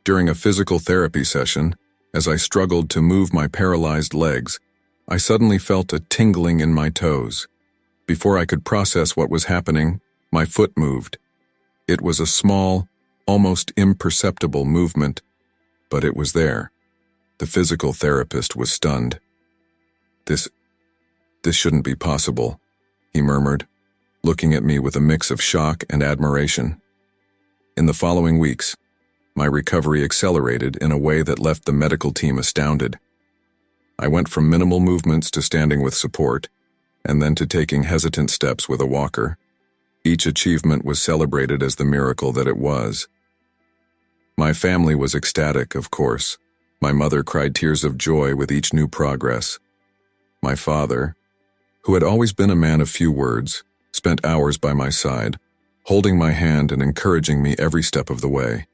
A: During a physical therapy session, as I struggled to move my paralyzed legs, I suddenly felt a tingling in my toes. Before I could process what was happening, my foot moved. It was a small, almost imperceptible movement, but it was there. The physical therapist was stunned. This shouldn't be possible, he murmured, looking at me with a mix of shock and admiration. In the following weeks, my recovery accelerated in a way that left the medical team astounded. I went from minimal movements to standing with support, and then to taking hesitant steps with a walker. Each achievement was celebrated as the miracle that it was. My family was ecstatic, of course. My mother cried tears of joy with each new progress. My father, who had always been a man of few words, spent hours by my side, holding my hand and encouraging me every step of the way.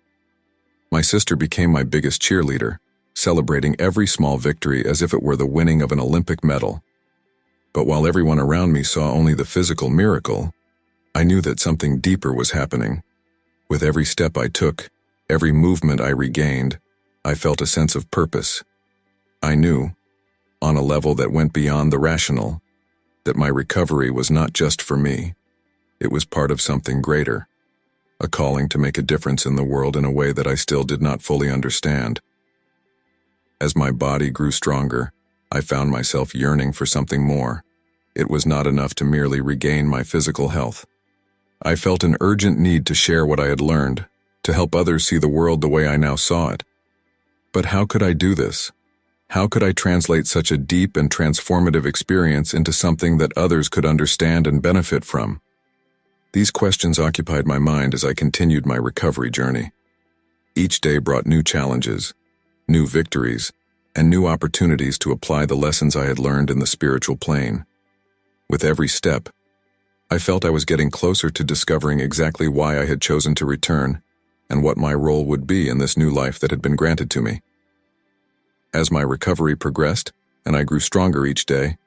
A: My sister became my biggest cheerleader, celebrating every small victory as if it were the winning of an Olympic medal. But while everyone around me saw only the physical miracle, I knew that something deeper was happening. With every step I took, every movement I regained, I felt a sense of purpose. I knew, on a level that went beyond the rational, that my recovery was not just for me. It was part of something greater, a calling to make a difference in the world in a way that I still did not fully understand. As my body grew stronger, I found myself yearning for something more. It was not enough to merely regain my physical health. I felt an urgent need to share what I had learned, to help others see the world the way I now saw it. But how could I do this? How could I translate such a deep and transformative experience into something that others could understand and benefit from? These questions occupied my mind as I continued my recovery journey. Each day brought new challenges, new victories, and new opportunities to apply the lessons I had learned in the spiritual plane. With every step, I felt I was getting closer to discovering exactly why I had chosen to return and what my role would be in this new life that had been granted to me. As my recovery progressed and I grew stronger each day,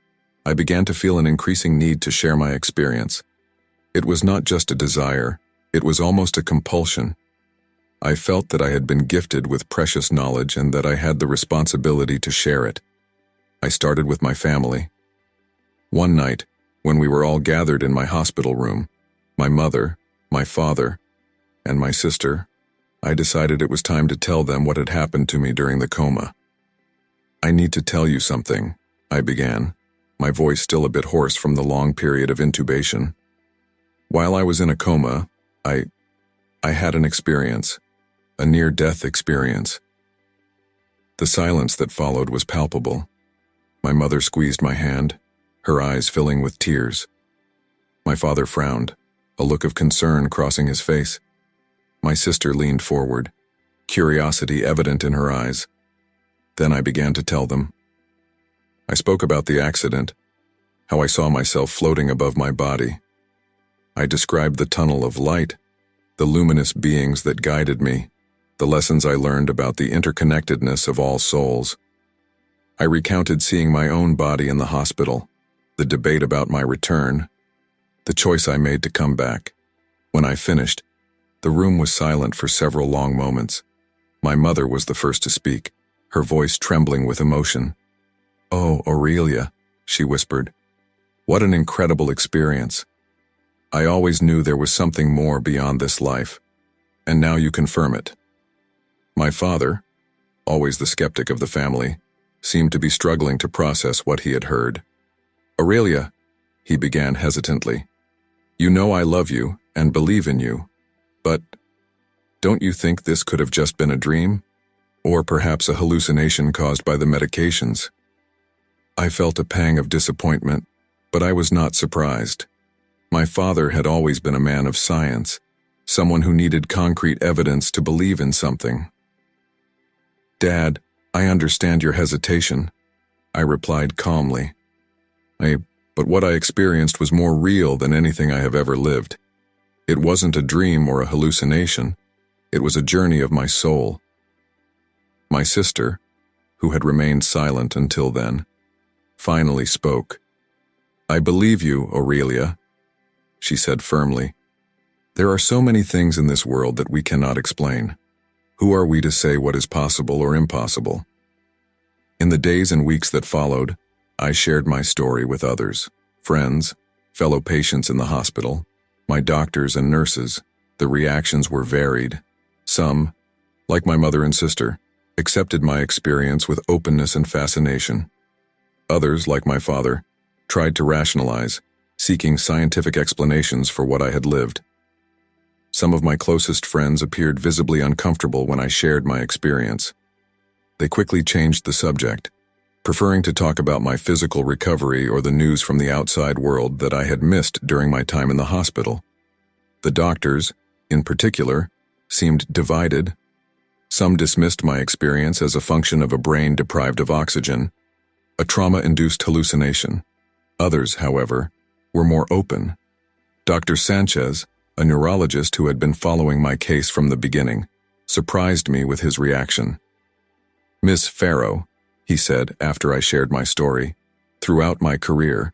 A: I began to feel an increasing need to share my experience. It was not just a desire, it was almost a compulsion. I felt that I had been gifted with precious knowledge and that I had the responsibility to share it. I started with my family. One night, when we were all gathered in my hospital room, my mother, my father, and my sister, I decided it was time to tell them what had happened to me during the coma. "I need to tell you something," I began, my voice still a bit hoarse from the long period of intubation. "While I was in a coma, I had an experience, a near-death experience." The silence that followed was palpable. My mother squeezed my hand, her eyes filling with tears. My father frowned, a look of concern crossing his face. My sister leaned forward, curiosity evident in her eyes. Then I began to tell them. I spoke about the accident, how I saw myself floating above my body. I described the tunnel of light, the luminous beings that guided me, the lessons I learned about the interconnectedness of all souls. I recounted seeing my own body in the hospital, the debate about my return, the choice I made to come back. When I finished, the room was silent for several long moments. My mother was the first to speak, her voice trembling with emotion. "Oh, Aurelia," she whispered. "What an incredible experience. I always knew there was something more beyond this life, and now you confirm it." My father, always the skeptic of the family, seemed to be struggling to process what he had heard. "Aurelia," he began hesitantly, "you know I love you and believe in you, but don't you think this could have just been a dream? Or perhaps a hallucination caused by the medications?" I felt a pang of disappointment, but I was not surprised. My father had always been a man of science, someone who needed concrete evidence to believe in something. "Dad, I understand your hesitation," I replied calmly. But what I experienced was more real than anything I have ever lived. It wasn't a dream or a hallucination. It was a journey of my soul. My sister, who had remained silent until then, finally spoke. "I believe you, Aurelia," she said firmly. "There are so many things in this world that we cannot explain. Who are we to say what is possible or impossible?" In the days and weeks that followed, I shared my story with others, friends, fellow patients in the hospital, my doctors and nurses. The reactions were varied. Some, like my mother and sister, accepted my experience with openness and fascination. Others, like my father, tried to rationalize, seeking scientific explanations for what I had lived. Some of my closest friends appeared visibly uncomfortable when I shared my experience. They quickly changed the subject, preferring to talk about my physical recovery or the news from the outside world that I had missed during my time in the hospital. The doctors, in particular, seemed divided. Some dismissed my experience as a function of a brain deprived of oxygen, a trauma-induced hallucination. Others, however, were more open. Dr. Sanchez, a neurologist who had been following my case from the beginning, surprised me with his reaction. "Miss Farrow," he said after I shared my story, "throughout my career,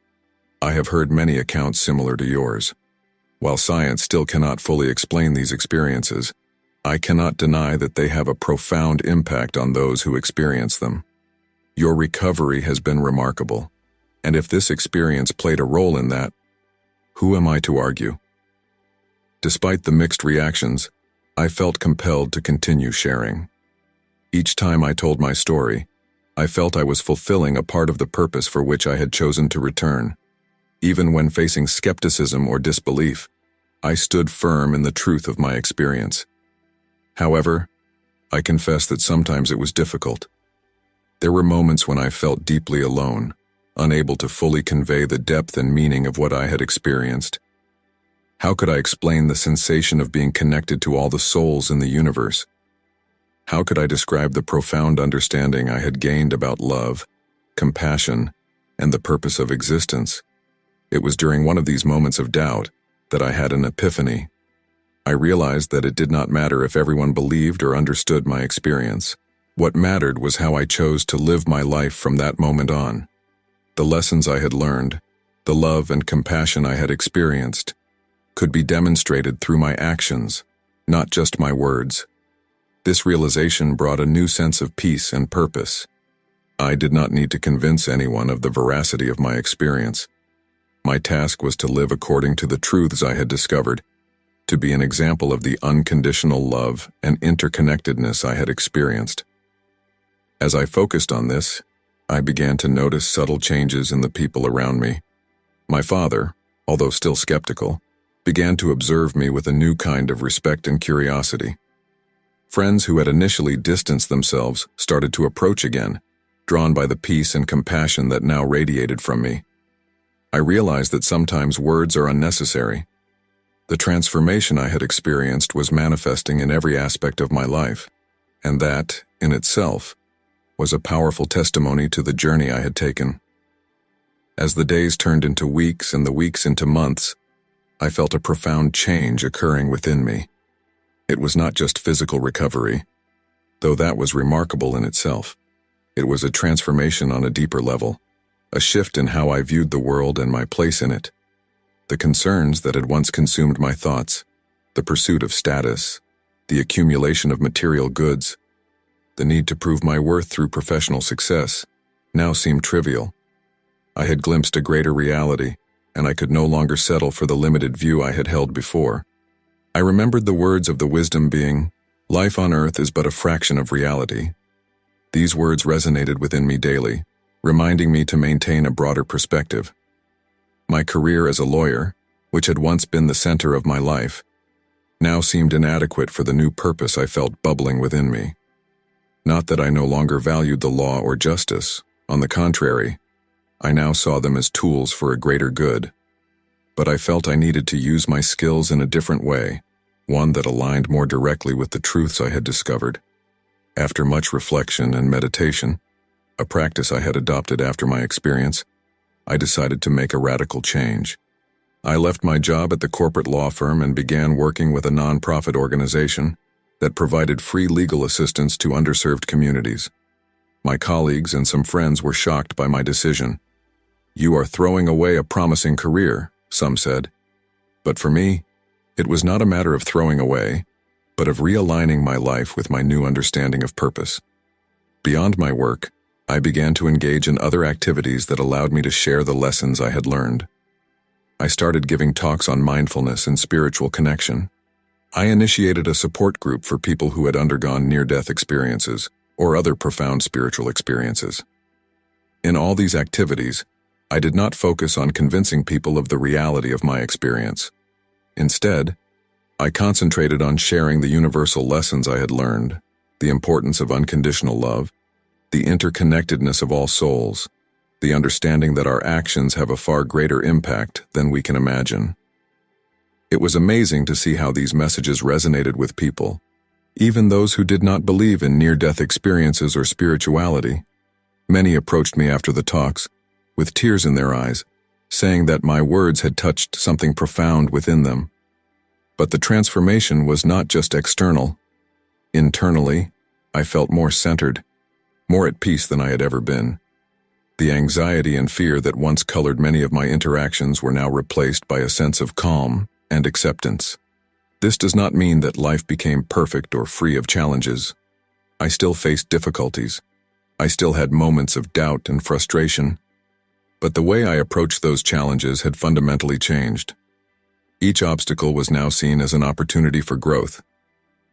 A: I have heard many accounts similar to yours. While science still cannot fully explain these experiences, I cannot deny that they have a profound impact on those who experience them. Your recovery has been remarkable, and if this experience played a role in that, who am I to argue?" Despite the mixed reactions, I felt compelled to continue sharing. Each time I told my story, I felt I was fulfilling a part of the purpose for which I had chosen to return. Even when facing skepticism or disbelief, I stood firm in the truth of my experience. However, I confess that sometimes it was difficult. There were moments when I felt deeply alone, unable to fully convey the depth and meaning of what I had experienced. How could I explain the sensation of being connected to all the souls in the universe? How could I describe the profound understanding I had gained about love, compassion, and the purpose of existence? It was during one of these moments of doubt that I had an epiphany. I realized that it did not matter if everyone believed or understood my experience. What mattered was how I chose to live my life from that moment on. The lessons I had learned, the love and compassion I had experienced, could be demonstrated through my actions, not just my words. This realization brought a new sense of peace and purpose. I did not need to convince anyone of the veracity of my experience. My task was to live according to the truths I had discovered, to be an example of the unconditional love and interconnectedness I had experienced. As I focused on this, I began to notice subtle changes in the people around me. My father, although still skeptical, began to observe me with a new kind of respect and curiosity. Friends who had initially distanced themselves started to approach again, drawn by the peace and compassion that now radiated from me. I realized that sometimes words are unnecessary. The transformation I had experienced was manifesting in every aspect of my life, and that, in itself, was a powerful testimony to the journey I had taken. As the days turned into weeks and the weeks into months, I felt a profound change occurring within me. It was not just physical recovery, though that was remarkable in itself. It was a transformation on a deeper level, a shift in how I viewed the world and my place in it. The concerns that had once consumed my thoughts, the pursuit of status, the accumulation of material goods, the need to prove my worth through professional success, now seemed trivial. I had glimpsed a greater reality, and I could no longer settle for the limited view I had held before. I remembered the words of the wisdom being, "Life on earth is but a fraction of reality." These words resonated within me daily, reminding me to maintain a broader perspective. My career as a lawyer, which had once been the center of my life, now seemed inadequate for the new purpose I felt bubbling within me. Not that I no longer valued the law or justice. On the contrary, I now saw them as tools for a greater good. But I felt I needed to use my skills in a different way, one that aligned more directly with the truths I had discovered. After much reflection and meditation, a practice I had adopted after my experience, I decided to make a radical change. I left my job at the corporate law firm and began working with a nonprofit organization that provided free legal assistance to underserved communities. My colleagues and some friends were shocked by my decision. "You are throwing away a promising career," some said. But for me, it was not a matter of throwing away, but of realigning my life with my new understanding of purpose. Beyond my work, I began to engage in other activities that allowed me to share the lessons I had learned. I started giving talks on mindfulness and spiritual connection. I initiated a support group for people who had undergone near-death experiences or other profound spiritual experiences. In all these activities, I did not focus on convincing people of the reality of my experience. Instead, I concentrated on sharing the universal lessons I had learned, the importance of unconditional love, the interconnectedness of all souls, the understanding that our actions have a far greater impact than we can imagine. It was amazing to see how these messages resonated with people, even those who did not believe in near-death experiences or spirituality. Many approached me after the talks, with tears in their eyes, saying that my words had touched something profound within them. But the transformation was not just external. Internally, I felt more centered, more at peace than I had ever been. The anxiety and fear that once colored many of my interactions were now replaced by a sense of calm and acceptance. This does not mean that life became perfect or free of challenges. I still faced difficulties. I still had moments of doubt and frustration. But the way I approached those challenges had fundamentally changed. Each obstacle was now seen as an opportunity for growth,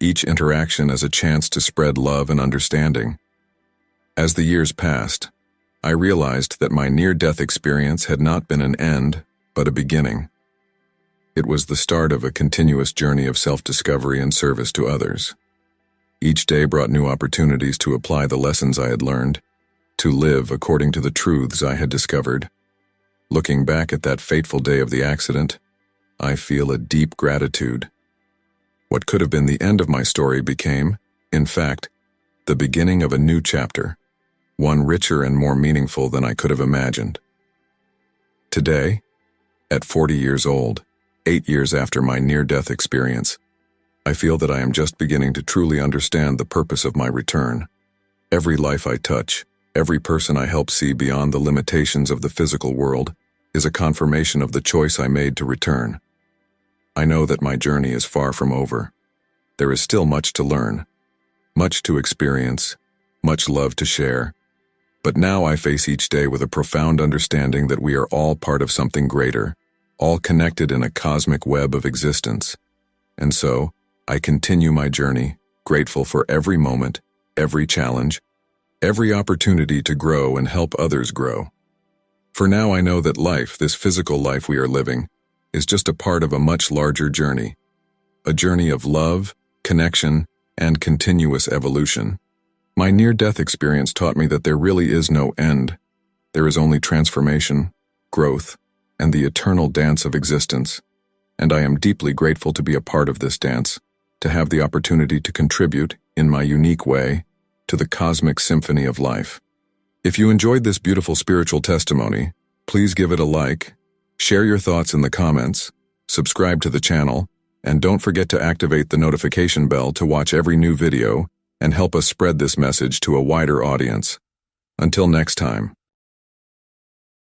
A: each interaction as a chance to spread love and understanding. As the years passed, I realized that my near-death experience had not been an end, but a beginning. It was the start of a continuous journey of self-discovery and service to others. Each day brought new opportunities to apply the lessons I had learned, to live according to the truths I had discovered. Looking back at that fateful day of the accident, I feel a deep gratitude. What could have been the end of my story became, in fact, the beginning of a new chapter, one richer and more meaningful than I could have imagined. Today, at 40 years old, 8 years after my near-death experience, I feel that I am just beginning to truly understand the purpose of my return. Every life I touch, every person I help see beyond the limitations of the physical world, is a confirmation of the choice I made to return. I know that my journey is far from over. There is still much to learn, much to experience, much love to share. But now I face each day with a profound understanding that we are all part of something greater, all connected in a cosmic web of existence. And so, I continue my journey, grateful for every moment, every challenge, every opportunity to grow and help others grow. For now I know that life, this physical life we are living, is just a part of a much larger journey. A journey of love, connection, and continuous evolution. My near-death experience taught me that there really is no end. There is only transformation, growth, and the eternal dance of existence. And I am deeply grateful to be a part of this dance, to have the opportunity to contribute, in my unique way, to the cosmic symphony of life. If you enjoyed this beautiful spiritual testimony, please give it a like, share your thoughts in the comments, subscribe to the channel, and don't forget to activate the notification bell to watch every new video and help us spread this message to a wider audience. Until next time.